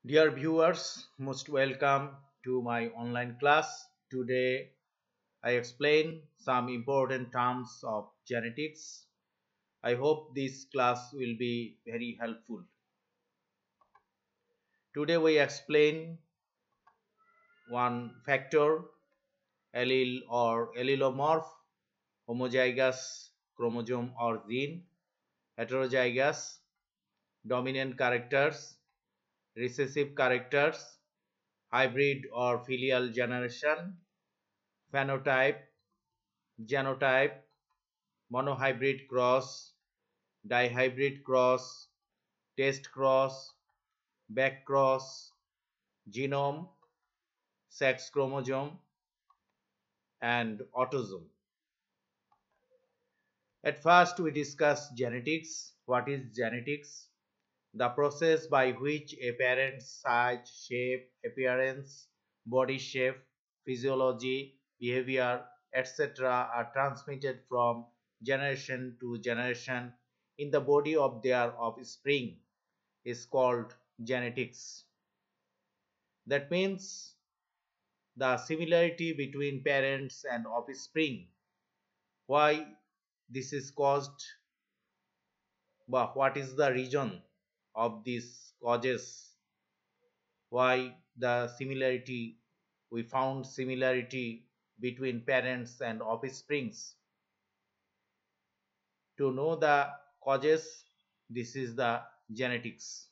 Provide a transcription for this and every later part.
Dear viewers, most welcome to my online class. Today I explain some important terms of genetics. I hope this class will be very helpful. Today we explain one factor, allele or allelomorph, homozygous chromosome or gene, heterozygous, dominant characters, recessive characters, hybrid or filial generation, phenotype, genotype, monohybrid cross, dihybrid cross, test cross, back cross, genome, sex chromosome, and autosome. At first, we discuss genetics. What is genetics? The process by which a parent's size, shape, appearance, body shape, physiology, behavior, etc. are transmitted from generation to generation in the body of their offspring is called genetics. That means the similarity between parents and offspring. Why this is caused, but what is the reason of these causes? Why the similarity, we found similarity between parents and offsprings. To know the causes, this is the genetics.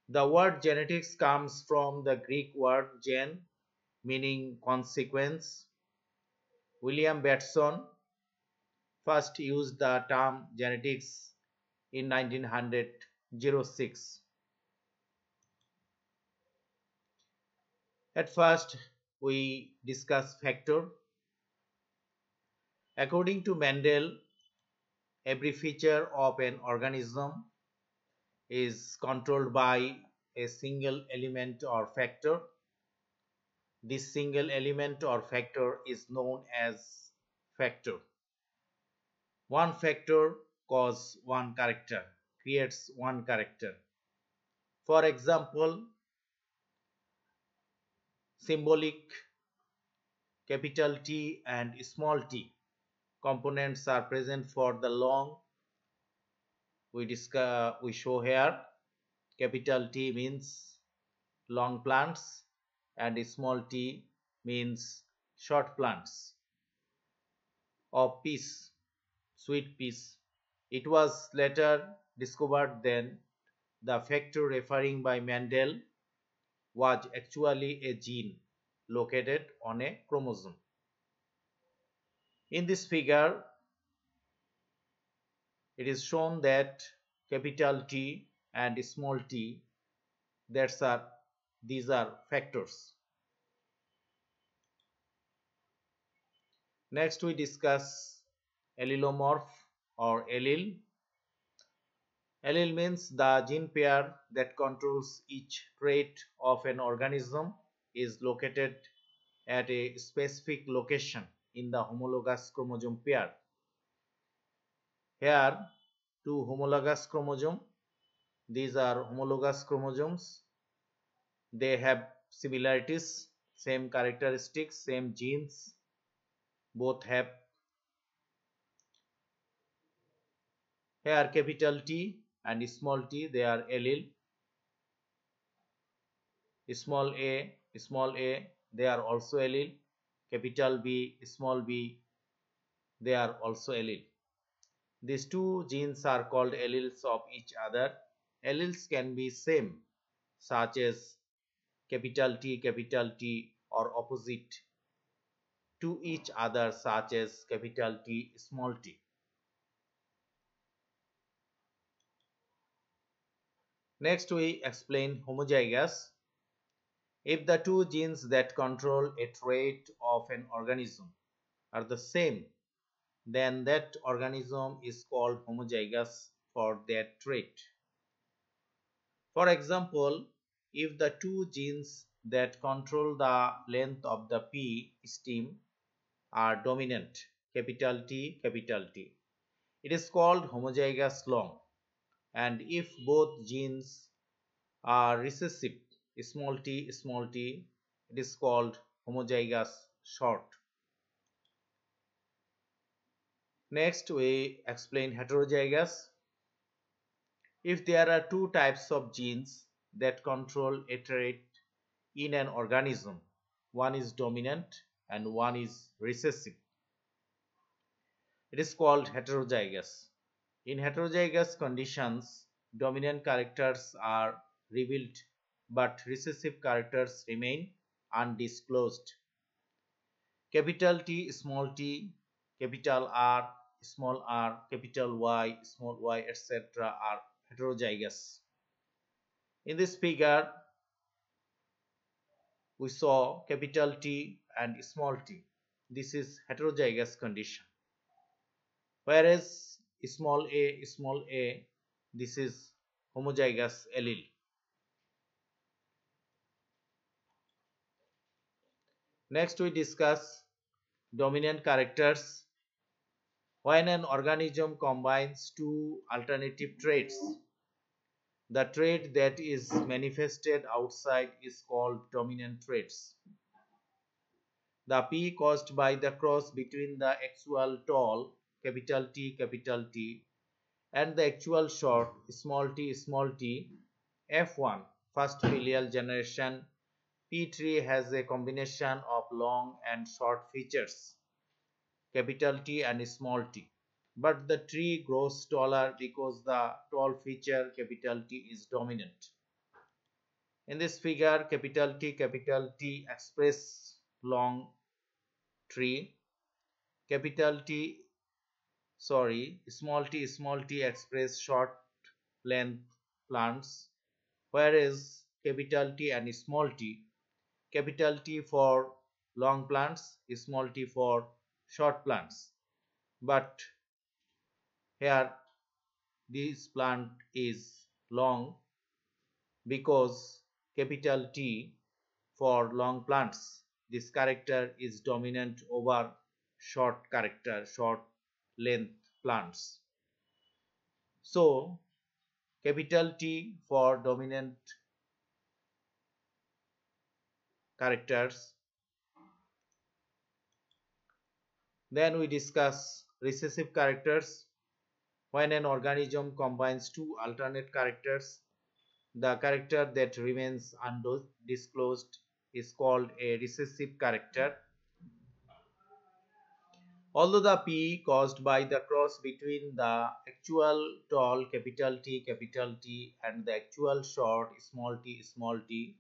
The word genetics comes from the Greek word gen, meaning consequence. William Batson first used the term genetics in 1906. At first, we discuss factor. According to Mendel, every feature of an organism is controlled by a single element or factor. This single element or factor is known as factor. One factor causes one character, creates one character. For example, symbolic capital T and small t components are present for the long. We show here capital T means long plants and small t means short plants of peas, sweet peas. It was later discovered then the factor referring by Mendel was actually a gene located on a chromosome. In this figure, it is shown that capital T and small t, these are factors. Next we discuss allelomorph or allele. Allele means the gene pair that controls each trait of an organism is located at a specific location in the homologous chromosome pair. Here, two homologous chromosomes. These are homologous chromosomes. They have similarities, same characteristics, same genes. Both have here capital T and small t, they are allele. Small a, they are also allele. Capital B, small b, they are also allele. These two genes are called alleles of each other. Alleles can be same, such as capital T, or opposite to each other, such as capital T, small t. Next, we explain homozygous. If the two genes that control a trait of an organism are the same, then that organism is called homozygous for that trait. For example, if the two genes that control the length of the pea stem are dominant, capital T, it is called homozygous long. and if both genes are recessive, small t, it is called homozygous short. Next, we explain heterozygous. If there are two types of genes that control a trait in an organism, one is dominant and one is recessive, it is called heterozygous. In heterozygous conditions, dominant characters are revealed but recessive characters remain undisclosed. Capital T, capital R, capital Y, small y, etc. are heterozygous. In this figure, we saw capital T and small t. This is heterozygous condition. Whereas small a, this is homozygous allele. Next, we discuss dominant characters. When an organism combines two alternative traits, the trait that is manifested outside is called dominant traits. The P caused by the cross between the actual tall capital T and the actual short small t F1 first filial generation P tree has a combination of long and short features capital T and small t, but the tree grows taller because the tall feature capital T is dominant. In this figure, capital T express long tree, capital T, small t express short length plants, whereas capital T and small t, capital T for long plants, small t for short plants. But here this plant is long because capital T for long plants, this character is dominant over short length plants. So capital T for dominant characters. Then we discuss recessive characters. When an organism combines two alternate characters, the character that remains undisclosed is called a recessive character. Although the P caused by the cross between the actual tall capital T and the actual short small t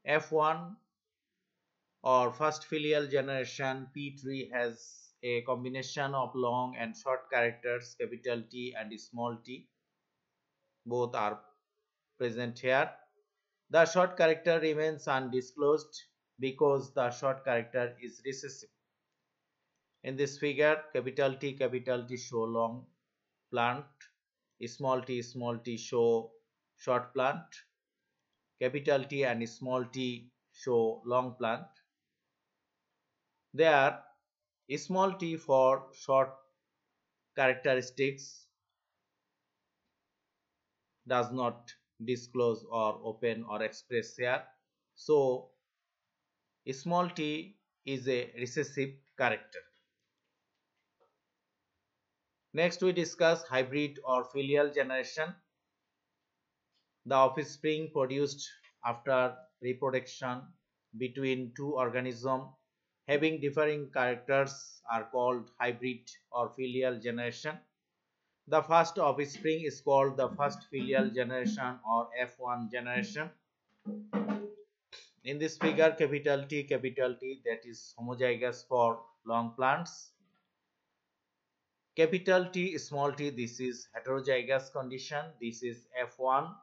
F1 or first filial generation P tree has a combination of long and short characters capital T and small t. Both are present here. The short character remains undisclosed because the short character is recessive. In this figure, capital T show long plant, small t show short plant, capital T and small t show long plant. There, small t for short characteristics does not disclose or open or express here. So, small t is a recessive character. Next, we discuss hybrid or filial generation. The offspring produced after reproduction between two organisms having differing characters are called hybrid or filial generation. The first offspring is called the first filial generation or F1 generation. In this figure, capital T that is homozygous for long plants. Capital T, small t, this is heterozygous condition. This is F1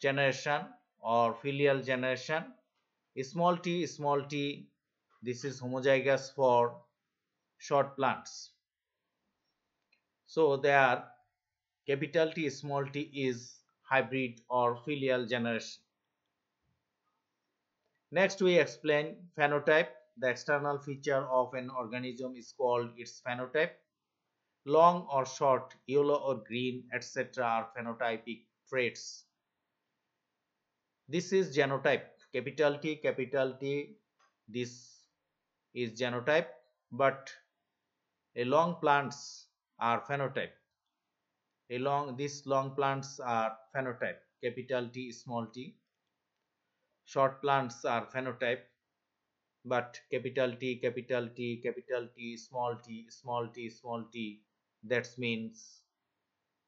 generation or filial generation. Small t, this is homozygous for short plants. So there, capital T, small t is hybrid or filial generation. Next, we explain phenotype. The external feature of an organism is called its phenotype. Long or short, yellow or green, etc. are phenotypic traits. This is genotype. Capital T, capital T. This is genotype, but a long plants are phenotype. These long plants are phenotype. Capital T, small t. Short plants are phenotype, but capital T, capital T, capital T, small t, small t, small t. That means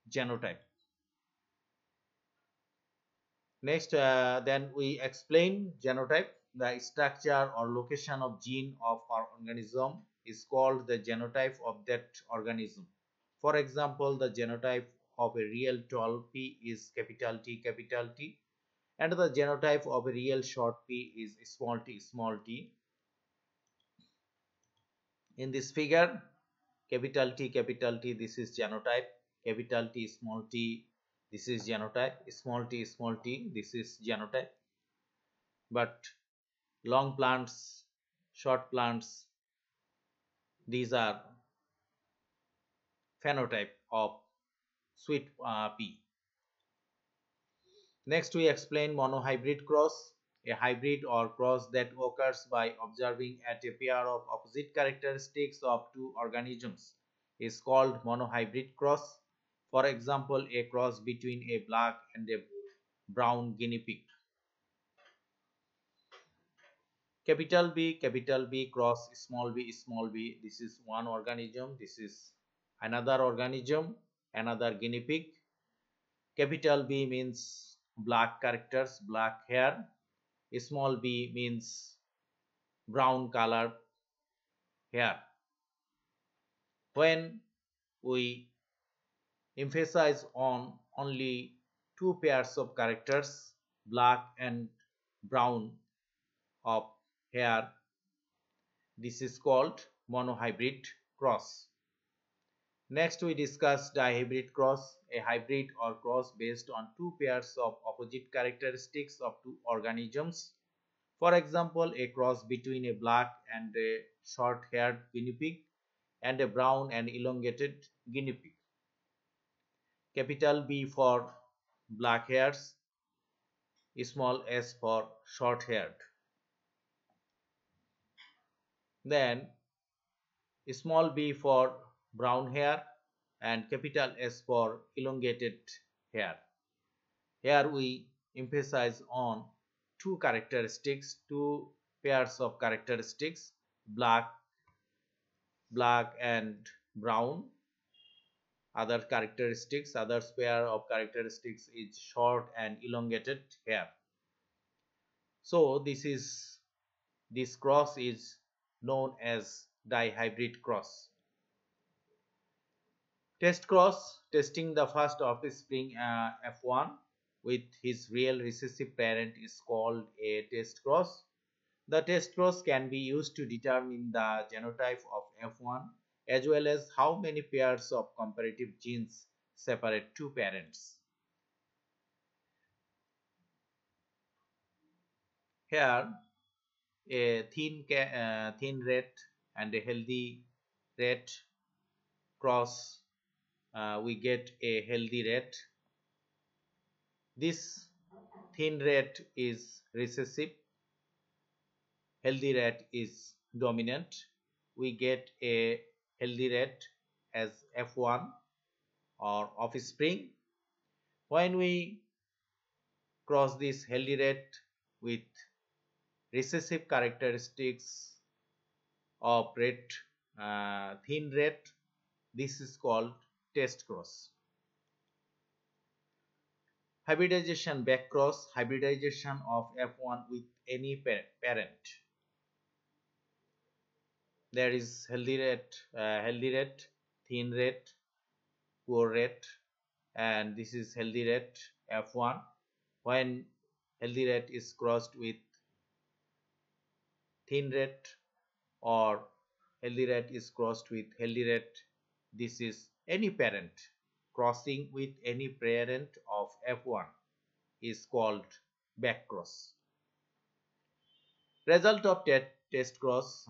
genotype. Next, then we explain genotype. The structure or location of gene of our organism is called the genotype of that organism. For example, the genotype of a real tall p is capital T, and the genotype of a real short p is small t, small t. In this figure, capital T, this is genotype. Capital T, small t, this is genotype. Small t, this is genotype. But long plants, short plants, these are phenotype of sweet pea. Next, we explain monohybrid cross. A hybrid or cross that occurs by observing at a pair of opposite characteristics of two organisms is called monohybrid cross. For example, a cross between a black and a brown guinea pig. Capital B cross small b. This is one organism. This is another organism, another guinea pig. Capital B means black characters, black hair. Small b means brown color hair. When we emphasize on only two pairs of characters, black and brown of hair, this is called monohybrid cross. Next, we discuss dihybrid cross, a hybrid or cross based on two pairs of opposite characteristics of two organisms. For example, a cross between a black and a short-haired guinea pig and a brown and elongated guinea pig. Capital B for black hairs, small s for short-haired. Then small b for brown hair and capital S for elongated hair. Here we emphasize on two characteristics, two pairs of characteristics, black and brown. Other pair of characteristics is short and elongated hair. So this cross is known as dihybrid cross. Test cross, testing the first offspring F1 with his real recessive parent is called a test cross. The test cross can be used to determine the genotype of F1 as well as how many pairs of comparative genes separate two parents. Here, a thin rat and a healthy rat cross, we get a healthy rat. This thin rat is recessive, healthy rat is dominant. We get a healthy rat as F1 or offspring. When we cross this healthy rat with recessive characteristics of thin rat, this is called test cross. Hybridization back cross, hybridization of F1 with any parent. There is healthy rat, thin rat, poor rat, and this is healthy rat F1. When healthy rat is crossed with thin rat or healthy rat is crossed with healthy rat, this is any parent. Crossing with any parent of F1 is called back cross. Result of test cross,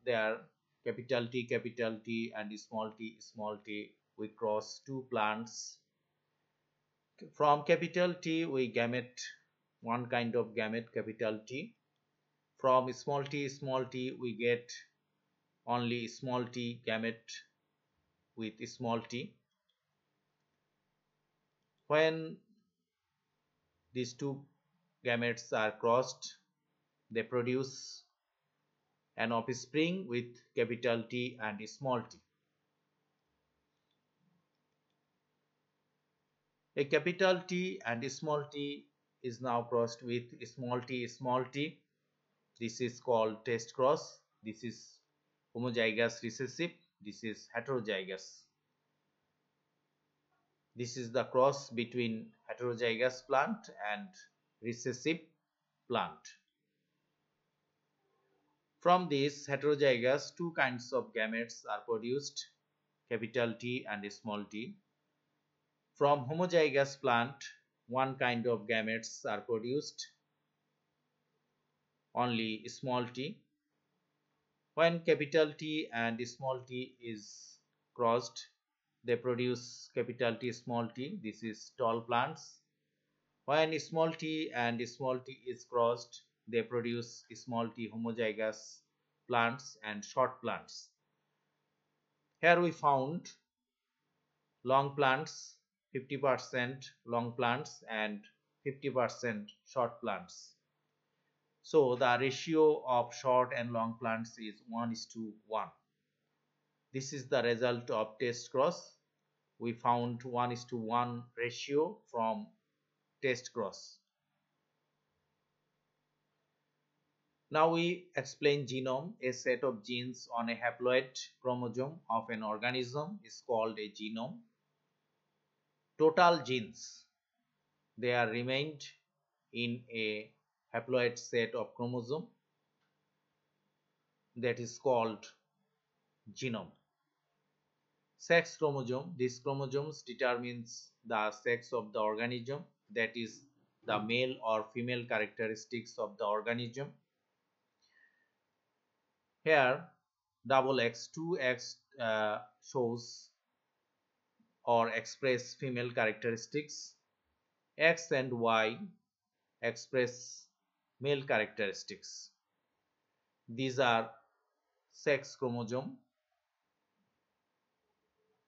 there capital T and small t, we cross two plants. From capital T we gamete, one kind of gamete, capital T. From small t we get only small t gamete with small t. When these two gametes are crossed, they produce an offspring with capital T and small t. A capital T and small t is now crossed with small t. This is called test cross. This is homozygous recessive. This is heterozygous. This is the cross between heterozygous plant and recessive plant. From this heterozygous, two kinds of gametes are produced, capital T and small t. From homozygous plant, one kind of gametes are produced, only small t. When capital T and small t is crossed, they produce capital T small t. This is tall plants. When small t and small t is crossed, they produce small t homozygous plants and short plants. Here we found long plants, 50% long plants and 50% short plants. So the ratio of short and long plants is 1:1. This is the result of test cross. We found 1:1 ratio from test cross. Now we explain genome. A set of genes on a haploid chromosome of an organism is called a genome. Total genes, they are remained in a haploid set of chromosome, that is called genome. Sex chromosome, these chromosomes determines the sex of the organism, that is the male or female characteristics of the organism. Here XX, 2X shows or express female characteristics, X and Y express male characteristics. These are sex chromosome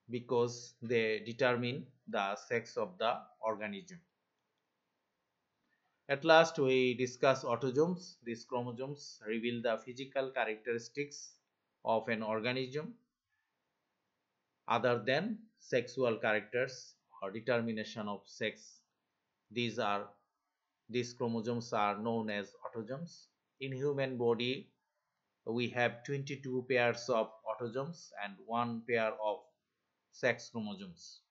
because they determine the sex of the organism. At last we discuss autosomes. These chromosomes reveal the physical characteristics of an organism other than sexual characters or determination of sex. These chromosomes are known as autosomes. In human body we have 22 pairs of autosomes and 1 pair of sex chromosomes.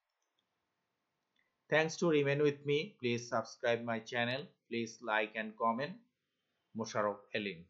Thanks to remain with me. Please subscribe my channel. Please like and comment. Musharraf Elim.